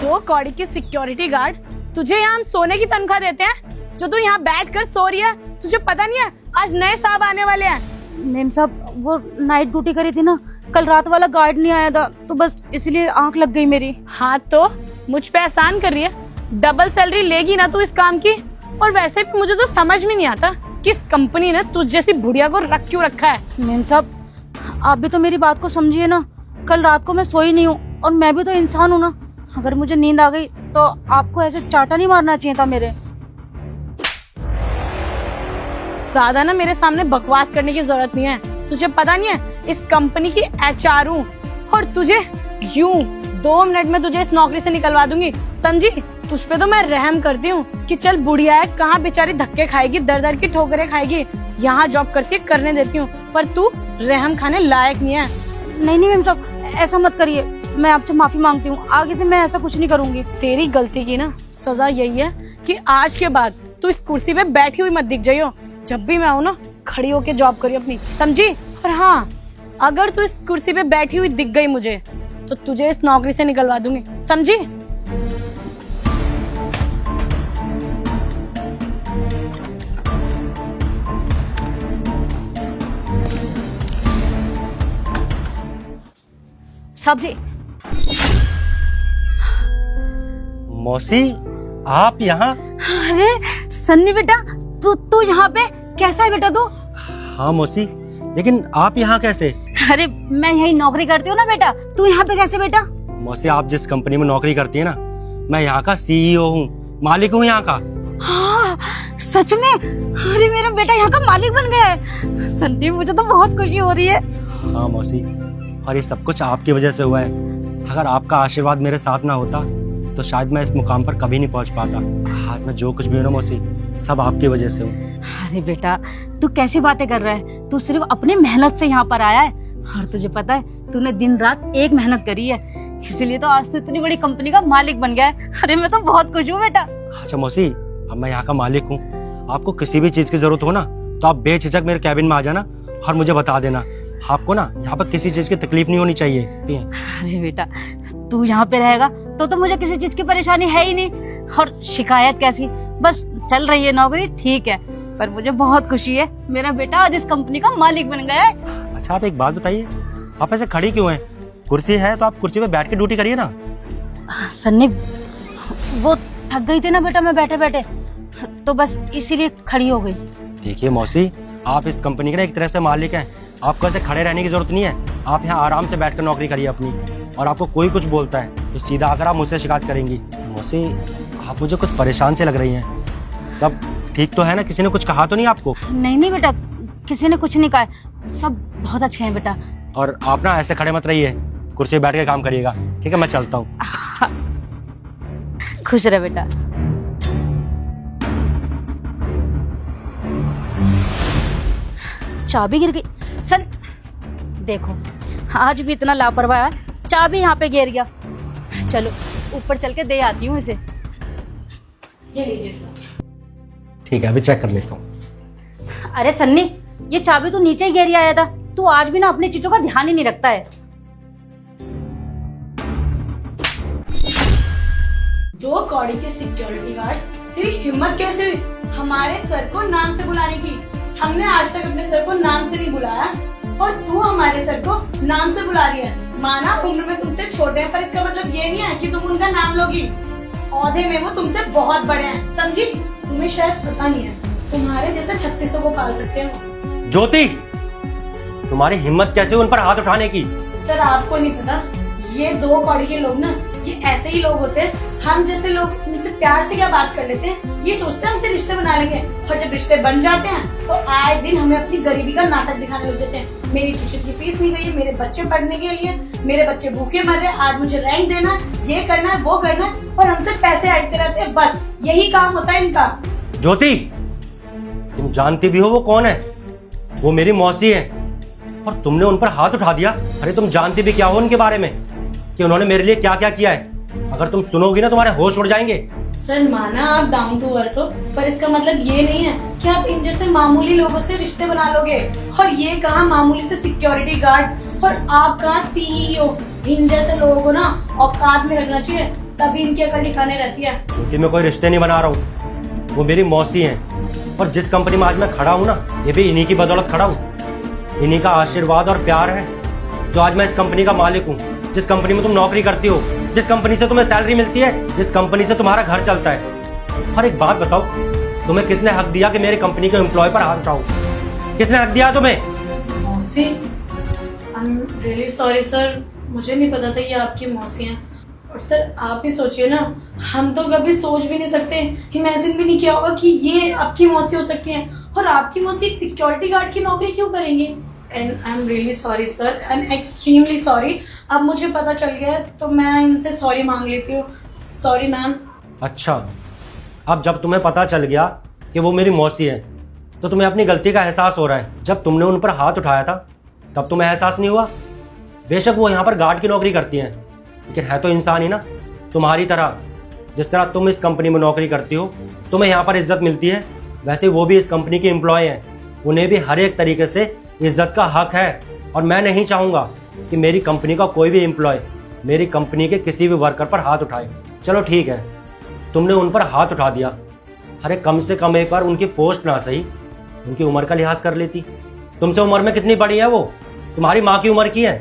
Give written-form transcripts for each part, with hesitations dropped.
दो कौड़ी की सिक्योरिटी गार्ड तुझे यहाँ सोने की तनख्वाह देते हैं जो तू यहाँ बैठ कर सो रही है। तुझे पता नहीं है आज नए साहब आने वाले हैं। मैम साहब वो नाइट ड्यूटी करी थी ना, कल रात वाला गार्ड नहीं आया था तो बस इसलिए आंख लग गई मेरी। हाँ तो मुझ पे एहसान कर रही है, डबल सैलरी लेगी ना तू इस काम की। और वैसे भी मुझे तो समझ में नहीं आता कि इस कंपनी ने तुझ जैसी बुढ़िया को रख क्यों रखा है। मैम साहब आप भी तो मेरी बात को समझिए ना, कल रात को मैं सोई नहीं हूँ और मैं भी तो इंसान हूँ ना। अगर मुझे नींद आ गई तो आपको ऐसे चाटा नहीं मारना चाहिए था मेरे। ज्यादा ना मेरे सामने बकवास करने की जरूरत नहीं है। तुझे पता नहीं है इस कंपनी की HR हूँ और तुझे यूं 2 मिनट में तुझे इस नौकरी से निकलवा दूंगी, समझी। तुझ पे तो मैं रहम करती हूँ कि चल बुढ़िया है, कहाँ बेचारी धक्के खाएगी, दर दर की ठोकरें खाएगी, यहाँ जॉब करती है करने देती हूँ, पर तू रहम खाने लायक नहीं है। नहीं नहीं मैम साहब ऐसा मत करिए, मैं आपसे माफी मांगती हूँ, आगे से मैं ऐसा कुछ नहीं करूंगी। तेरी गलती की ना सजा यही है कि आज के बाद तू इस कुर्सी पे बैठी हुई मत दिख जाइयो। जब भी मैं आऊँ ना खड़ी होके जॉब करियो अपनी, समझी। और हाँ, अगर तू इस कुर्सी पे बैठी हुई दिख गई मुझे तो तुझे इस नौकरी से निकलवा दूंगी, समझी। सब्जी। मौसी आप यहाँ? अरे सन्नी बेटा तू यहाँ पे कैसा है बेटा तू? हाँ मौसी, लेकिन आप यहाँ कैसे? अरे मैं यही नौकरी करती हूँ ना बेटा, तू यहाँ पे कैसे बेटा? मौसी आप जिस कंपनी में नौकरी करती है ना, मैं यहाँ का CEO हूँ, मालिक हूँ यहाँ का। हाँ सच में? अरे मेरा बेटा यहाँ का मालिक बन गया है। सन्नी मुझे तो बहुत खुशी हो रही है। हाँ मौसी, और ये सब कुछ आपकी वजह से हुआ है। अगर आपका आशीर्वाद मेरे साथ ना होता तो शायद मैं इस मुकाम पर कभी नहीं पहुँच पाता। आज मैं जो कुछ भी हूँ ना मौसी, सब आपकी वजह से हूँ। अरे बेटा तू कैसी बातें कर रहा है, तू सिर्फ अपनी मेहनत से यहाँ पर आया है और तुझे पता है तूने दिन रात एक मेहनत करी है, इसीलिए तो आज तो इतनी बड़ी कंपनी का मालिक बन गया है। अरे मैं तो बहुत खुश हूँ बेटा। अच्छा मौसी, अब मैं यहाँ का मालिक हूँ, आपको किसी भी चीज की जरूरत हो ना तो आप बेझिझक मेरे कैबिन में आ जाना और मुझे बता देना। आपको ना यहाँ पर किसी चीज की तकलीफ नहीं होनी चाहिए। अरे बेटा तू यहाँ पे रहेगा तो मुझे किसी चीज की परेशानी है ही नहीं, और शिकायत कैसी, बस चल रही है नौकरी ठीक है, पर मुझे बहुत खुशी है मेरा बेटा आज इस कंपनी का मालिक बन गया है। अच्छा आप एक बात बताइए, आप ऐसे खड़ी क्यों हैं? कुर्सी है तो आप कुर्सी पे बैठ के ड्यूटी करिए ना। सन्नी वो थक गई थी ना बेटा मैं बैठे बैठे, तो बस इसीलिए खड़ी हो गई। देखिए मौसी, आप इस कंपनी के ना एक तरह से मालिक हैं, आपको ऐसे खड़े रहने की जरूरत नहीं है। आप यहाँ आराम से बैठकर नौकरी करिए अपनी, और आपको कोई कुछ बोलता है तो सीधा आकर आप मुझसे शिकायत करेंगी। मौसी आप मुझे कुछ परेशान से लग रही हैं, सब ठीक तो है ना? किसी ने कुछ कहा तो नहीं आपको? नहीं नहीं बेटा किसी ने कुछ नहीं कहा, सब बहुत अच्छे हैं बेटा। और आप ना ऐसे खड़े मत रहिए, कुर्सी पे बैठ के काम करिएगा, ठीक है? मैं चलता हूँ। खुश रहे बेटा। चाबी गिर गई। सन देखो आज भी इतना लापरवाह है, चाबी यहाँ पे गिर गया। चलो ऊपर चल के दे आती हूँ इसे। ये लीजिए सर। ठीक है, अभी चेक कर लेता हूँ। अरे सन्नी ये चाबी तो नीचे ही गिर आया था, तू आज भी ना अपनी चीजों का ध्यान ही नहीं रखता है। 2 कौड़ी के सिक्योरिटी गार्ड, तेरी हिम्मत कैसे हुई हमारे सर को नाम से बुलाने की? हमने आज तक अपने सर को नाम से नहीं बुलाया और तू हमारे सर को नाम से बुला रही है। माना उम्र में तुमसे छोटे हैं, पर इसका मतलब ये नहीं है कि तुम उनका नाम लोगी। औहदे में वो तुमसे बहुत बड़े हैं, समझी। तुम्हें शायद पता नहीं है, तुम्हारे जैसे 36 को पाल सकते हैं। ज्योति, तुम्हारी हिम्मत कैसे उन पर हाथ उठाने की? सर आपको नहीं पता, ये 2 कौड़ी के लोग ना ये ऐसे ही लोग होते हैं। हम जैसे लोग उनसे प्यार से क्या बात कर लेते हैं, ये सोचते हैं हमसे रिश्ते बना लेंगे, और जब रिश्ते बन जाते हैं तो आए दिन हमें अपनी गरीबी का नाटक दिखाने लग जाते हैं। मेरी ट्यूशन की फीस नहीं गई, मेरे बच्चे पढ़ने के लिए, मेरे बच्चे भूखे मर रहे, आज मुझे रेंट देना है, ये करना है वो करना है, और हमसे पैसे अटते रहते हैं। बस यही काम होता है इनका। ज्योति, तुम जानती भी हो वो कौन है? वो मेरी मौसी है, और तुमने उन पर हाथ उठा दिया। अरे तुम जानती भी क्या हो उनके बारे में, कि उन्होंने मेरे लिए क्या क्या किया है? अगर तुम सुनोगी ना तुम्हारे होश उड़ जाएंगे। सर माना आप डाउन टू अर्थ हो, पर इसका मतलब ये नहीं है कि आप इन जैसे मामूली लोगों से रिश्ते बना लोगे। और ये कहा मामूली से सिक्योरिटी गार्ड, और आप कहा सीईओ। इन जैसे लोगों को ना औकात में रखना चाहिए, तभी इनकी अकल ठिकाने रहती है। क्योंकि मैं कोई रिश्ते नहीं बना रहा हूँ, वो मेरी मौसी हैं। और जिस कंपनी में आज मैं खड़ा हूँ ना, ये भी इन्हीं की बदौलत खड़ा हूँ। इन्हीं का आशीर्वाद और प्यार है जो आज मैं इस कंपनी का मालिक हूँ। जिस कंपनी में तुम नौकरी करती हो, जिस कंपनी से तुम्हें सैलरी मिलती है, जिस कंपनी से तुम्हारा घर चलता है। और एक बात बताओ, तुम्हें किसने हक दिया कि मेरी कंपनी के एम्प्लॉय पर हाथ उठाओ? किसने हक दिया तुम्हें? मौसी, I am really sorry sir, मुझे नहीं पता था ये आपकी मौसी हैं। और सर आप ही सोचिए ना, हम तो कभी सोच भी नहीं सकते, इमेजिन भी नहीं किया होगा कि ये आपकी मौसी हो सकती हैं। और आपकी मौसी एक सिक्योरिटी गार्ड की नौकरी क्यों करेंगे? And I am really sorry sir, and extremely sorry. अब मुझे पता चल गया है तो मैं इनसे सॉरी मांग लेती हूँ। Sorry ma'am. अच्छा, अब जब तुम्हें पता चल गया कि वो मेरी मौसी है, तो तुम्हें अपनी गलती का एहसास हो रहा है। जब तुमने उन पर हाथ उठाया था तब तुम्हें एहसास नहीं हुआ? बेशक वो यहाँ पर गार्ड की नौकरी करती हैं, लेकिन है तो इंसान ही ना, तुम्हारी तरह। जिस तरह तुम इस कंपनी में नौकरी करती हो, तुम्हें यहाँ पर इज्जत मिलती है, वैसे वो भी इस कंपनी के एम्प्लॉय हैं। उन्हें भी हर एक तरीके से इज्जत का हक है। और मैं नहीं चाहूँगा कि मेरी कंपनी का कोई भी एम्प्लॉय मेरी कंपनी के किसी भी वर्कर पर हाथ उठाए। चलो ठीक है, तुमने उन पर हाथ उठा दिया। अरे कम से कम एक बार उनकी पोस्ट ना सही, उनकी उम्र का लिहाज कर लेती। तुमसे उम्र में कितनी बड़ी है वो? तुम्हारी माँ की उम्र की है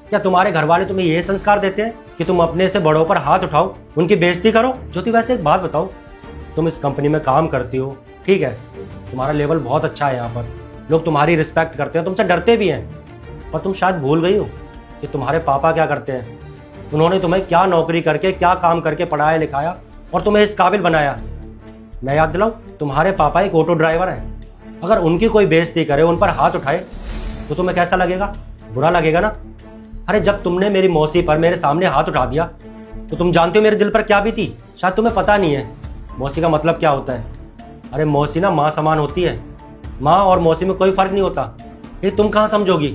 क्या? तुम्हारे घर वाले तुम्हें ये संस्कार देते हैं कि तुम अपने से बड़ों पर हाथ उठाओ, उनकी बेइज्जती करो? ज्योति, वैसे एक बात बताओ, तुम इस कंपनी में काम करती हो, ठीक है, तुम्हारा लेवल बहुत अच्छा है, यहाँ पर लोग तुम्हारी रिस्पेक्ट करते हैं, तुमसे डरते भी हैं। पर तुम शायद भूल गई हो कि तुम्हारे पापा क्या करते हैं। उन्होंने तुम्हें क्या नौकरी करके, क्या काम करके पढ़ाया लिखाया और तुम्हें इस काबिल बनाया। मैं याद दिलाऊं, तुम्हारे पापा एक ऑटो ड्राइवर हैं। अगर उनकी कोई बेइज्जती करे, उन पर हाथ उठाए, तो तुम्हें कैसा लगेगा? बुरा लगेगा ना। अरे जब तुमने मेरी मौसी पर मेरे सामने हाथ उठा दिया, तो तुम जानते हो मेरे दिल पर क्या बीती? शायद तुम्हें पता नहीं है मौसी का मतलब क्या होता है। अरे मौसी ना माँ समान होती है। माँ और मौसी में कोई फर्क नहीं होता। ये तुम कहाँ समझोगी?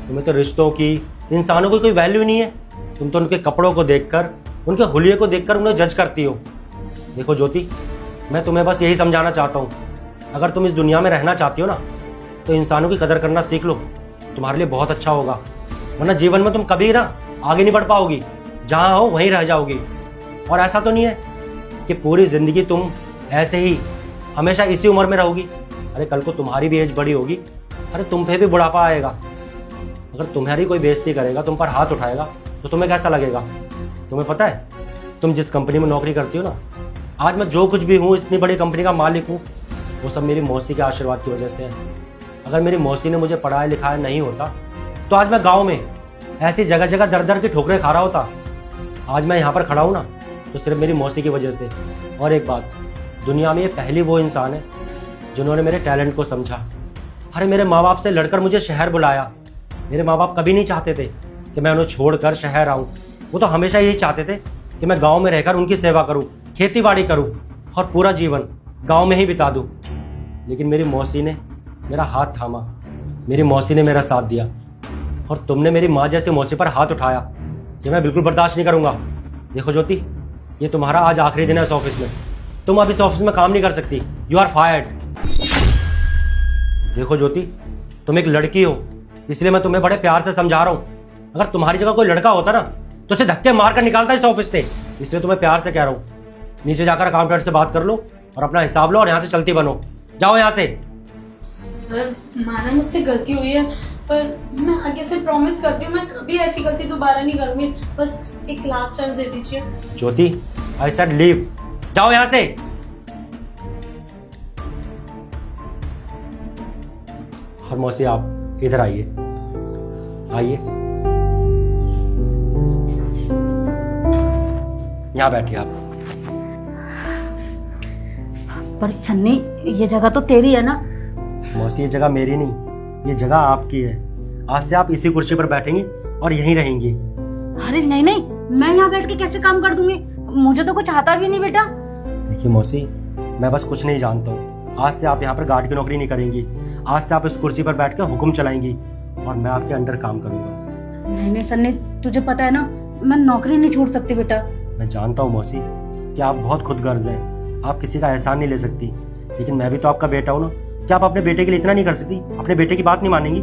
तुम्हें तो रिश्तों की, इंसानों की कोई वैल्यू नहीं है। तुम तो उनके कपड़ों को देखकर, उनके हुलिये को देखकर उन्हें जज करती हो। देखो ज्योति, मैं तुम्हें बस यही समझाना चाहता हूँ, अगर तुम इस दुनिया में रहना चाहती हो ना, तो इंसानों की कदर करना सीख लो, तुम्हारे लिए बहुत अच्छा होगा। वरना जीवन में तुम कभी ना आगे नहीं बढ़ पाओगी, जहाँ हो वहीं रह जाओगी। और ऐसा तो नहीं है कि पूरी जिंदगी तुम ऐसे ही हमेशा इसी उम्र में रहोगी। अरे कल को तुम्हारी भी एज बड़ी होगी, अरे तुम पे भी बुढ़ापा आएगा। अगर तुम्हारी कोई बेइज्जती करेगा, तुम पर हाथ उठाएगा, तो तुम्हें कैसा लगेगा? तुम्हें पता है, तुम जिस कंपनी में नौकरी करती हो ना, आज मैं जो कुछ भी हूँ, इतनी बड़ी कंपनी का मालिक हूँ, वो सब मेरी मौसी के आशीर्वाद की वजह से है। अगर मेरी मौसी ने मुझे पढ़ाया लिखाया नहीं होता, तो आज मैं गाँव में ऐसी जगह जगह दर दर की ठोकरें खा रहा होता। आज मैं यहाँ पर खड़ा हूँ ना, तो सिर्फ मेरी मौसी की वजह से। और एक बात, दुनिया में ये पहली वो इंसान है जिन्होंने मेरे टैलेंट को समझा। अरे मेरे माँ बाप से लड़कर मुझे शहर बुलाया। मेरे माँ बाप कभी नहीं चाहते थे कि मैं उन्हें छोड़कर शहर आऊँ। वो तो हमेशा यही चाहते थे कि मैं गांव में रहकर उनकी सेवा करूँ, खेती बाड़ी करूँ और पूरा जीवन गांव में ही बिता दूँ। लेकिन मेरी मौसी ने मेरा हाथ थामा, मेरी मौसी ने मेरा साथ दिया, और तुमने मेरी माँ जैसी मौसी पर हाथ उठाया। ये मैं बिल्कुल बर्दाश्त नहीं करूँगा। देखो ज्योति, ये तुम्हारा आज आखिरी दिन है इस ऑफिस में। तुम अब इस ऑफिस में काम नहीं कर सकती। You are fired. देखो ज्योति, तुम एक लड़की हो, इसलिए मैं तुम्हें बड़े प्यार से समझा रहा हूँ। अगर तुम्हारी जगह कोई लड़का होता ना, तो उसे धक्के मार कर निकालता इस ऑफिस से। इसलिए तुम्हें प्यार से कह रहा हूँ, नीचे जाकर अकाउंटेंट से बात कर लो और अपना हिसाब लो, और यहाँ से चलती बनो। जाओ यहाँ से। सर माना मुझसे गलती हुई है, पर मैं आगे से प्रॉमिस करती हूँ मैं कभी ऐसी गलती दोबारा नहीं करूंगी। बस एक लास्ट चांस दे दीजिए। ज्योति, आई सेड लीव। जाओ यहाँ से। और मौसी, आप इधर आइए, आइए, यहाँ बैठिए आप। पर सन्नी, ये जगह तो तेरी है ना? मौसी, ये जगह मेरी नहीं, ये जगह आपकी है। आज से आप इसी कुर्सी पर बैठेंगी और यहीं रहेंगी। अरे नहीं नहीं, मैं यहाँ बैठ के कैसे काम कर दूंगी? मुझे तो कुछ आता भी नहीं बेटा। देखिए मौसी, मैं बस कुछ नहीं जानता हूँ। आज से आप यहाँ पर गार्ड की नौकरी नहीं करेंगी। आज से आप इस कुर्सी पर बैठ कर हुक्म चलाएंगी और मैं आपके अंडर काम करूँगा। नहीं नहीं सन्नी, तुझे पता है ना, मैं नौकरी नहीं छोड़ सकती बेटा। मैं जानता हूँ मौसी कि आप बहुत खुदगर्ज हैं, आप किसी का एहसान नहीं ले सकती, लेकिन मैं भी तो आपका बेटा हूँ ना। क्या आप अपने बेटे के लिए इतना नहीं कर सकती? अपने बेटे की बात नहीं मानेंगी?